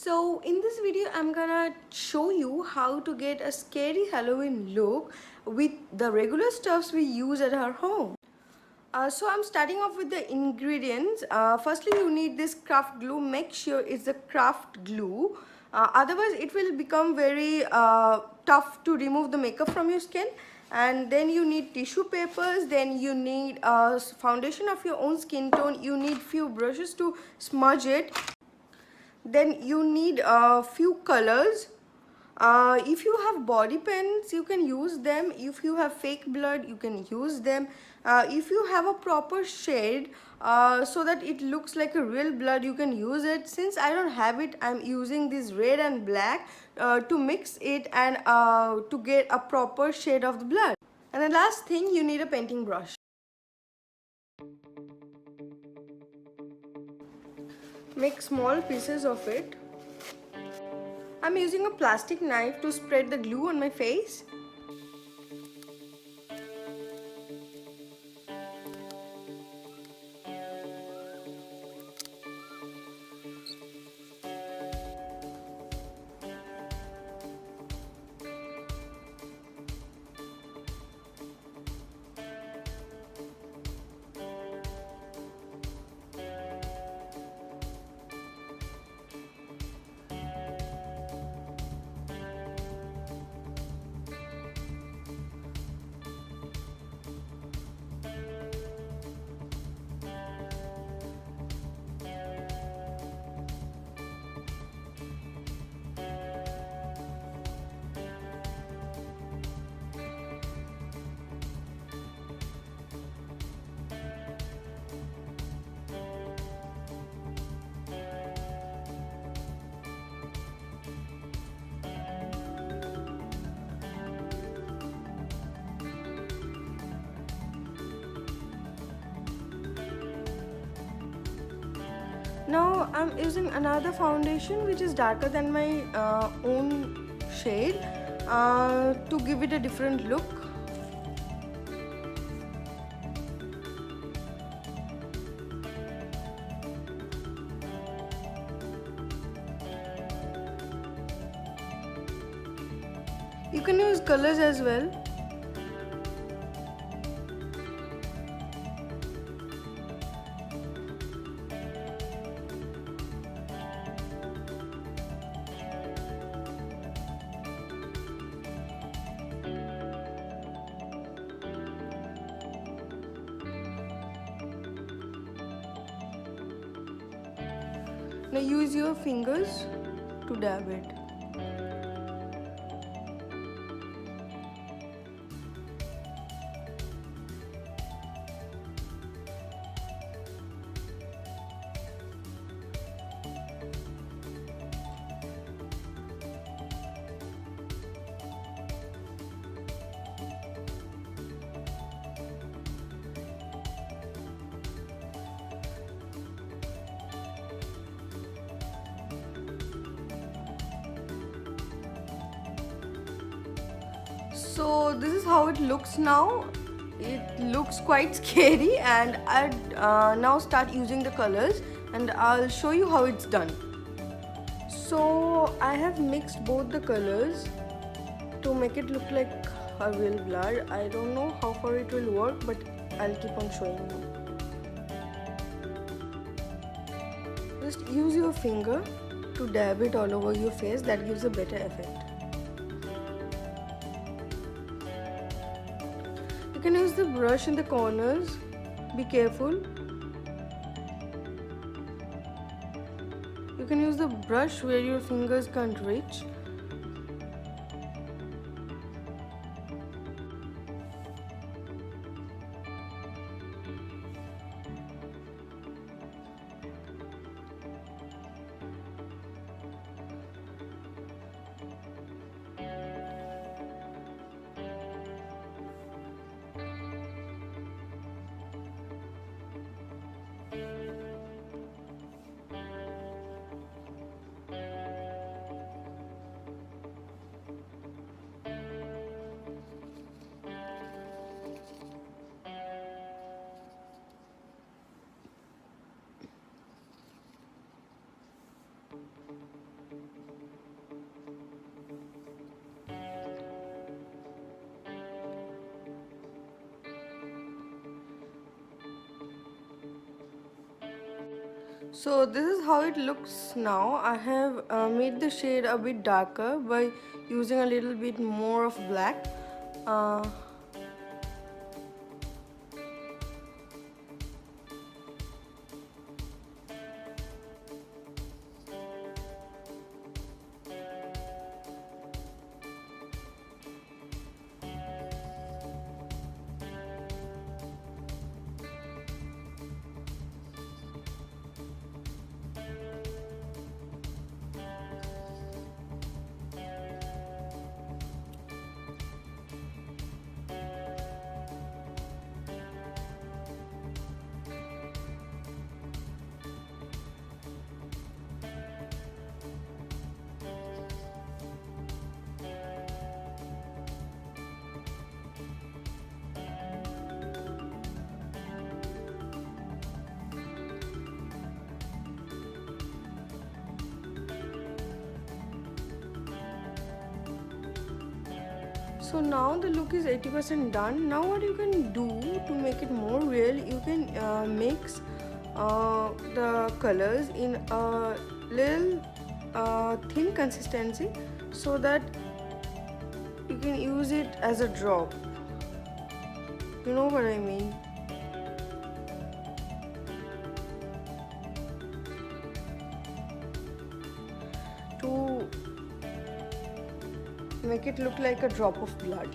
So in this video I'm gonna show you how to get a scary Halloween look with the regular stuffs we use at our home. So I'm starting off with the ingredients. Firstly, you need this craft glue. Make sure it's the craft glue. Otherwise it will become very tough to remove the makeup from your skin. And then you need tissue papers. Then you need a foundation of your own skin tone. You need few brushes to smudge it. Then you need a few colors. If you have body paints, you can use them. If you have fake blood, you can use them. If you have a proper shade so that it looks like a real blood, you can use it. Since I don't have it, I'm using this red and black to mix it and to get a proper shade of the blood. And the last thing, you need a painting brush. Make small pieces of it. I'm using a plastic knife to spread the glue on my face. Now I'm using another foundation which is darker than my own shade to give it a different look. You can use colors as well. Now use your fingers to dab it. So this is how it looks now. It looks quite scary, and I'll now start using the colors and I'll show you how it's done. So I have mixed both the colors to make it look like a real blood. I don't know how far it will work, but I'll keep on showing you. Just use your finger to dab it all over your face. That gives a better effect. You can use the brush in the corners. Be careful. You can use the brush where your fingers can't reach. So this is how it looks now. I have made the shade a bit darker by using a little bit more of black. Uh, So now the look is 80% done. Now what you can do to make it more real, you can mix the colors in a little thin consistency so that you can use it as a drop. You know what I mean? To make it look like a drop of blood.